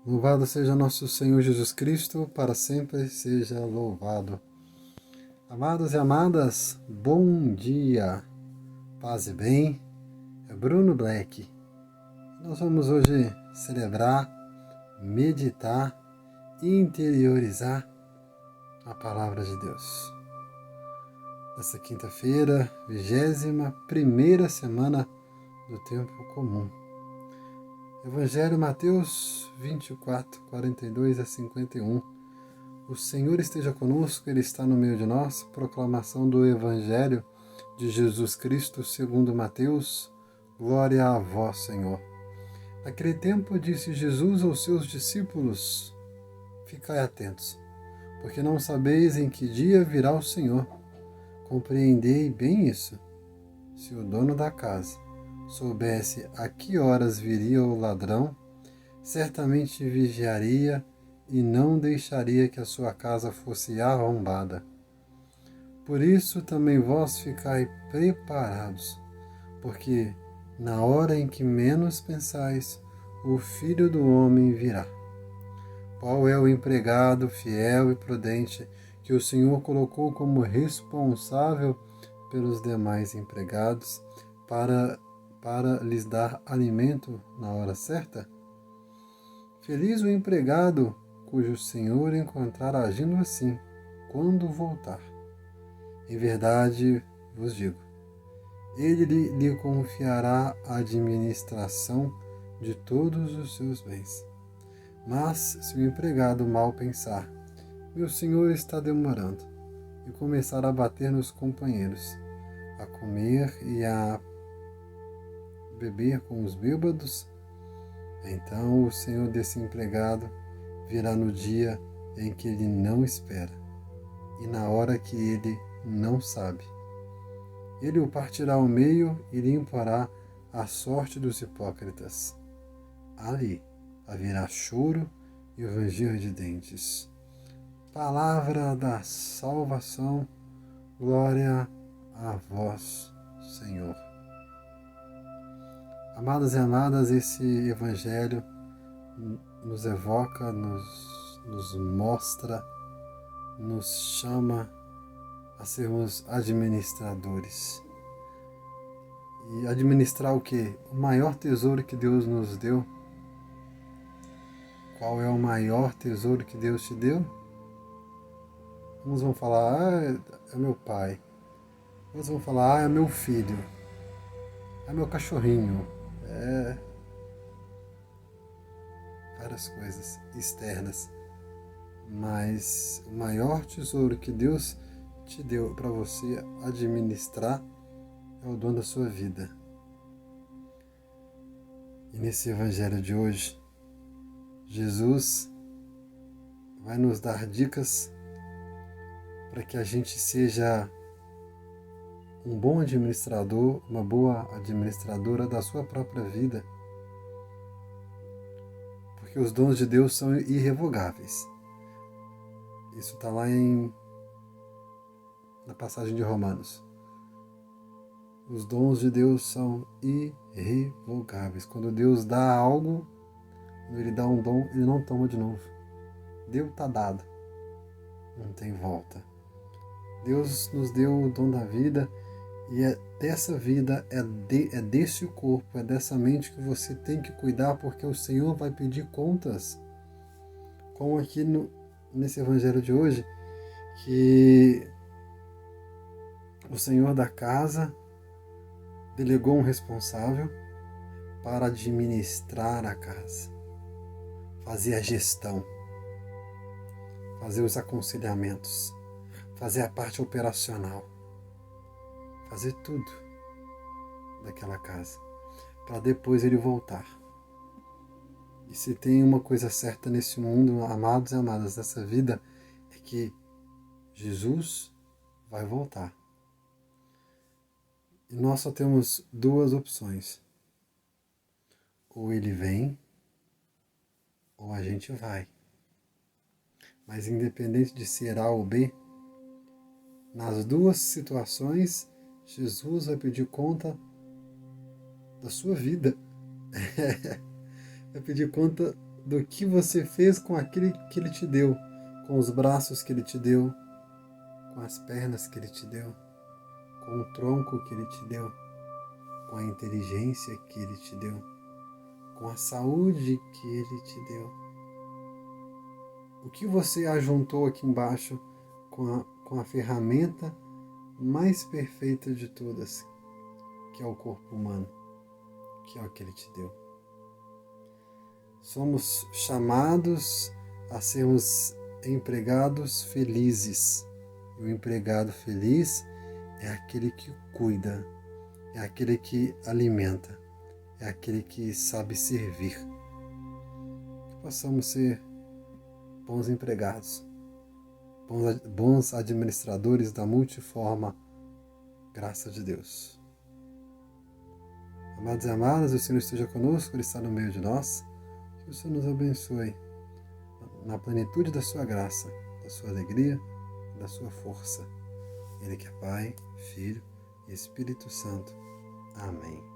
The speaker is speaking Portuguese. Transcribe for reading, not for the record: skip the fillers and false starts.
Louvado seja nosso Senhor Jesus Cristo, para sempre seja louvado. Amados e amadas, bom dia, paz e bem. É Bruno Black. Nós vamos hoje celebrar, meditar e interiorizar a Palavra de Deus. Nessa quinta-feira, 21ª semana do Tempo Comum. Evangelho Mateus 24, 42 a 51. O Senhor esteja conosco, Ele está no meio de nós. Proclamação do Evangelho de Jesus Cristo segundo Mateus. Glória a vós, Senhor. Naquele tempo disse Jesus aos seus discípulos: Ficai atentos, porque não sabeis em que dia virá o Senhor. Compreendei bem isso. Se o dono da casa soubesse a que horas viria o ladrão, certamente vigiaria e não deixaria que a sua casa fosse arrombada. Por isso também vós ficai preparados, porque na hora em que menos pensais, o Filho do Homem virá. Qual é o empregado fiel e prudente que o Senhor colocou como responsável pelos demais empregados para lhes dar alimento na hora certa? Feliz o empregado cujo senhor encontrar agindo assim, quando voltar. Em verdade vos digo, ele lhe confiará a administração de todos os seus bens. Mas se o empregado mal pensar, meu senhor está demorando, e começar a bater nos companheiros, a comer e a beber com os bêbados, então o senhor desse empregado virá no dia em que ele não espera e na hora que ele não sabe. Ele o partirá ao meio e lhe imporá a sorte dos hipócritas. Ali haverá choro e ranger de dentes. Palavra da salvação, glória a vós, Senhor. Amados e amadas, esse Evangelho nos evoca, nos mostra, nos chama a sermos administradores. E administrar o quê? O maior tesouro que Deus nos deu. Qual é o maior tesouro que Deus te deu? Uns vão falar, é meu pai. Outros vão falar, é meu filho. É meu cachorrinho. É várias coisas externas. Mas o maior tesouro que Deus te deu para você administrar é o dom da sua vida. E nesse Evangelho de hoje, Jesus vai nos dar dicas para que a gente seja um bom administrador, uma boa administradora da sua própria vida. Porque os dons de Deus são irrevogáveis. Isso está lá na passagem de Romanos. Os dons de Deus são irrevogáveis. Quando Deus dá algo, quando Ele dá um dom, Ele não toma de novo. Deu, está dado. Não tem volta. Deus nos deu o dom da vida e é dessa vida, é desse corpo, é dessa mente que você tem que cuidar, porque o Senhor vai pedir contas. Como aqui nesse Evangelho de hoje, que o Senhor da casa delegou um responsável para administrar a casa, fazer a gestão, fazer os aconselhamentos, fazer a parte operacional, fazer tudo daquela casa, para depois ele voltar. E se tem uma coisa certa nesse mundo, amados e amadas, dessa vida, é que Jesus vai voltar. E nós só temos duas opções. Ou ele vem, ou a gente vai. Mas independente de ser A ou B, nas duas situações, Jesus vai pedir conta da sua vida. Vai pedir conta do que você fez com aquele que Ele te deu, com os braços que Ele te deu, com as pernas que Ele te deu, com o tronco que Ele te deu, com a inteligência que Ele te deu, com a saúde que Ele te deu. O que você ajuntou aqui embaixo com a ferramenta mais perfeita de todas, que é o corpo humano, que é o que Ele te deu. Somos chamados a sermos empregados felizes. E o empregado feliz é aquele que cuida, é aquele que alimenta, é aquele que sabe servir. Que possamos ser bons empregados, bons administradores da multiforme graça de Deus. Amados e amadas, o Senhor esteja conosco, Ele está no meio de nós. Que o Senhor nos abençoe na plenitude da sua graça, da sua alegria e da sua força. Ele que é Pai, Filho e Espírito Santo. Amém.